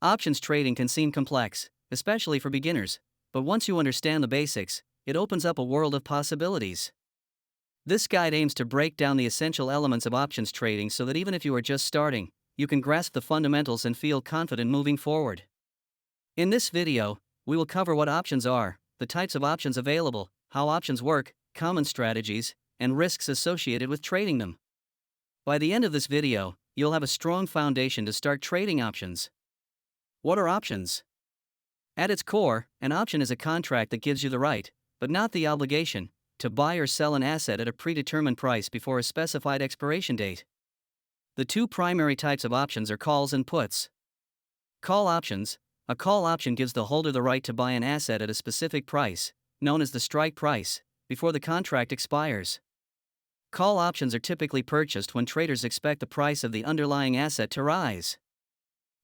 Options trading can seem complex, especially for beginners, but once you understand the basics, it opens up a world of possibilities. This guide aims to break down the essential elements of options trading so that even if you are just starting, you can grasp the fundamentals and feel confident moving forward. In this video, we will cover what options are, the types of options available, how options work, common strategies, and risks associated with trading them. By the end of this video, you'll have a strong foundation to start trading options. What are options? At its core, an option is a contract that gives you the right, but not the obligation, to buy or sell an asset at a predetermined price before a specified expiration date. The two primary types of options are calls and puts. Call options. A call option gives the holder the right to buy an asset at a specific price, known as the strike price, before the contract expires. Call options are typically purchased when traders expect the price of the underlying asset to rise.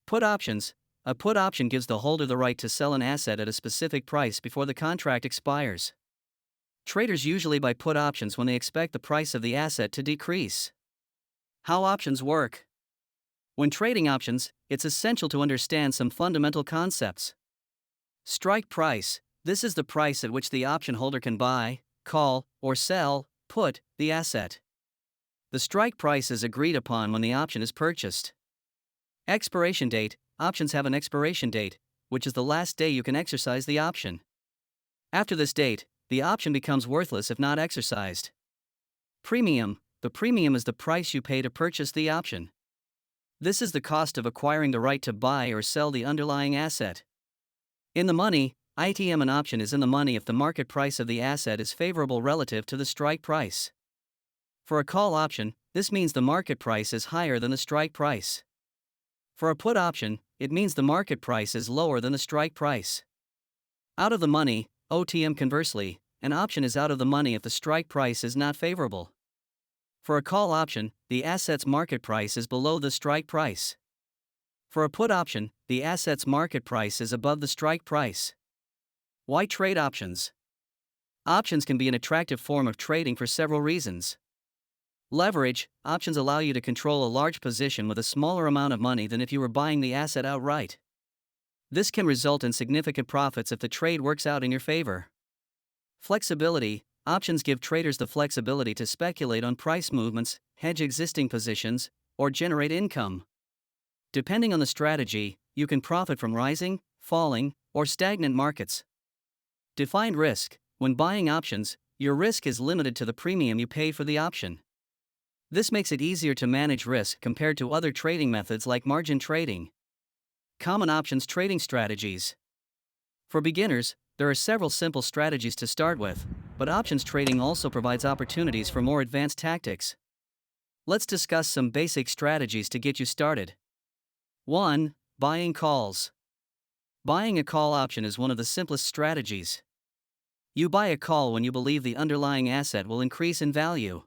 Put options. A put option gives the holder the right to sell an asset at a specific price before the contract expires. Traders usually buy put options when they expect the price of the asset to decrease. How options work. When trading options, it's essential to understand some fundamental concepts. Strike price. This is the price at which the option holder can buy, call, or sell, put, the asset. The strike price is agreed upon when the option is purchased. Expiration date. Options have an expiration date, which is the last day you can exercise the option. After this date, the option becomes worthless if not exercised. Premium. The premium is the price you pay to purchase the option. This is the cost of acquiring the right to buy or sell the underlying asset. In the money, ITM an option is in the money if the market price of the asset is favorable relative to the strike price. For a call option, this means the market price is higher than the strike price. For a put option, it means the market price is lower than the strike price. Out of the money, OTM conversely, an option is out of the money if the strike price is not favorable. For a call option, the asset's market price is below the strike price. For a put option, the asset's market price is above the strike price. Why trade options? Options can be an attractive form of trading for several reasons. Leverage. Options allow you to control a large position with a smaller amount of money than if you were buying the asset outright. This can result in significant profits if the trade works out in your favor. Flexibility. Options give traders the flexibility to speculate on price movements, hedge existing positions, or generate income. Depending on the strategy, you can profit from rising, falling, or stagnant markets. Defined risk. When buying options, your risk is limited to the premium you pay for the option. This makes it easier to manage risk compared to other trading methods like margin trading. Common options trading strategies. For beginners, there are several simple strategies to start with, but options trading also provides opportunities for more advanced tactics. Let's discuss some basic strategies to get you started. 1. Buying calls. Buying a call option is one of the simplest strategies. You buy a call when you believe the underlying asset will increase in value.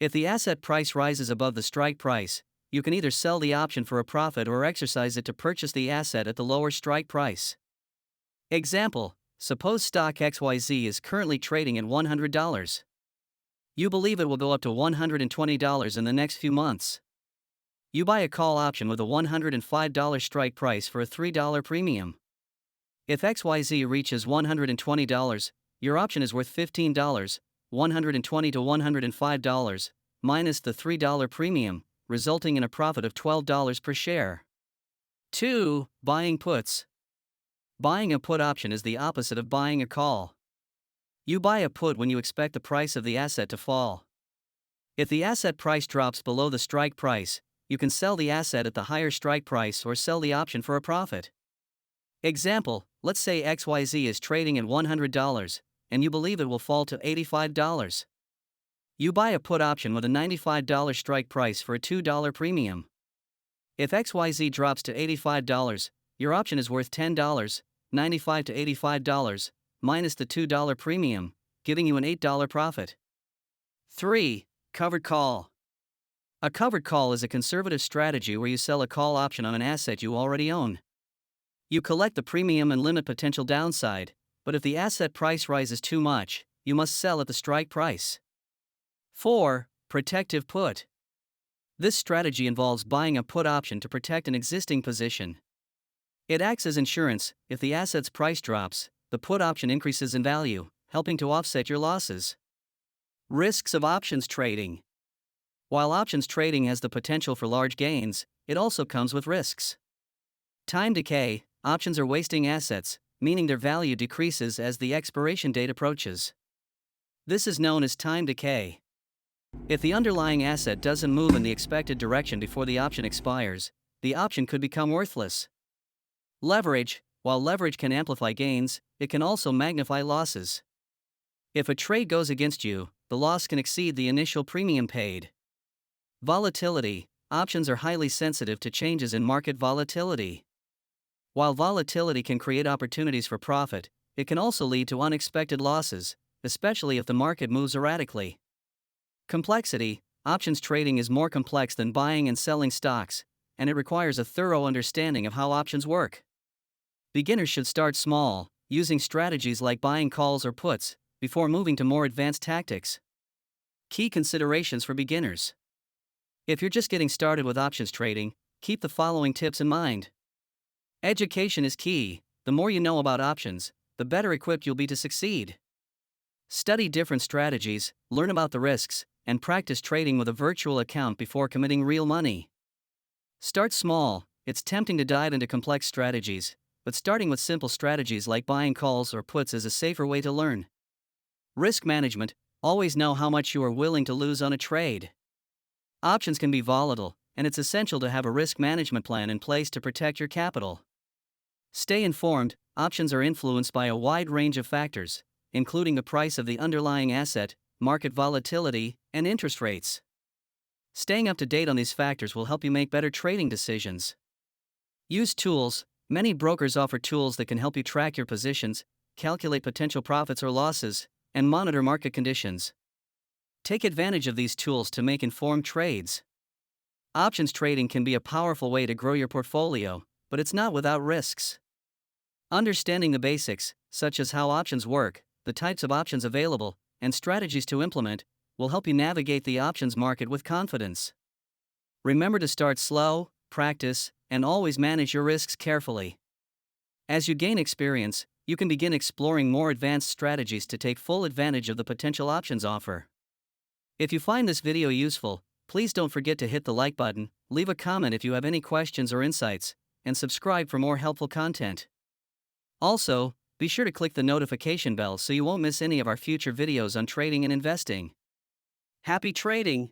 If the asset price rises above the strike price, you can either sell the option for a profit or exercise it to purchase the asset at the lower strike price. Example: suppose stock XYZ is currently trading at $100. You believe it will go up to $120 in the next few months. You buy a call option with a $105 strike price for a $3 premium. If XYZ reaches $120, your option is worth $15, $120 to $105, minus the $3 premium, resulting in a profit of $12 per share. 2. Buying puts. Buying a put option is the opposite of buying a call. You buy a put when you expect the price of the asset to fall. If the asset price drops below the strike price, you can sell the asset at the higher strike price or sell the option for a profit. Example: let's say XYZ is trading at $100, and you believe it will fall to $85. You buy a put option with a $95 strike price for a $2 premium. If XYZ drops to $85, your option is worth $10, $95 to $85, minus the $2 premium, giving you an $8 profit. 3. Covered call. A covered call is a conservative strategy where you sell a call option on an asset you already own. You collect the premium and limit potential downside, but if the asset price rises too much, you must sell at the strike price. 4. Protective put. This strategy involves buying a put option to protect an existing position. It acts as insurance. If the asset's price drops, the put option increases in value, helping to offset your losses. Risks of options trading. While options trading has the potential for large gains, it also comes with risks. Time decay. Options are wasting assets, meaning their value decreases as the expiration date approaches. This is known as time decay. If the underlying asset doesn't move in the expected direction before the option expires, the option could become worthless. Leverage. While leverage can amplify gains, it can also magnify losses. If a trade goes against you, the loss can exceed the initial premium paid. Volatility. Options are highly sensitive to changes in market volatility. While volatility can create opportunities for profit, it can also lead to unexpected losses, especially if the market moves erratically. Complexity. Options trading is more complex than buying and selling stocks, and it requires a thorough understanding of how options work. Beginners should start small, using strategies like buying calls or puts, before moving to more advanced tactics. Key considerations for beginners. If you're just getting started with options trading, keep the following tips in mind. Education is key. The more you know about options, the better equipped you'll be to succeed. Study different strategies, learn about the risks, and practice trading with a virtual account before committing real money. Start small. It's tempting to dive into complex strategies, but starting with simple strategies like buying calls or puts is a safer way to learn. Risk management. Always know how much you are willing to lose on a trade. Options can be volatile, and it's essential to have a risk management plan in place to protect your capital. Stay informed. Options are influenced by a wide range of factors, including the price of the underlying asset, market volatility, and interest rates. Staying up to date on these factors will help you make better trading decisions. Use tools. Many brokers offer tools that can help you track your positions, calculate potential profits or losses, and monitor market conditions. Take advantage of these tools to make informed trades. Options trading can be a powerful way to grow your portfolio, but it's not without risks. Understanding the basics, such as how options work, the types of options available, and strategies to implement, will help you navigate the options market with confidence. Remember to start slow, practice, and always manage your risks carefully. As you gain experience, you can begin exploring more advanced strategies to take full advantage of the potential options offer. If you find this video useful, please don't forget to hit the like button, leave a comment if you have any questions or insights, and subscribe for more helpful content. Also, be sure to click the notification bell so you won't miss any of our future videos on trading and investing. Happy trading!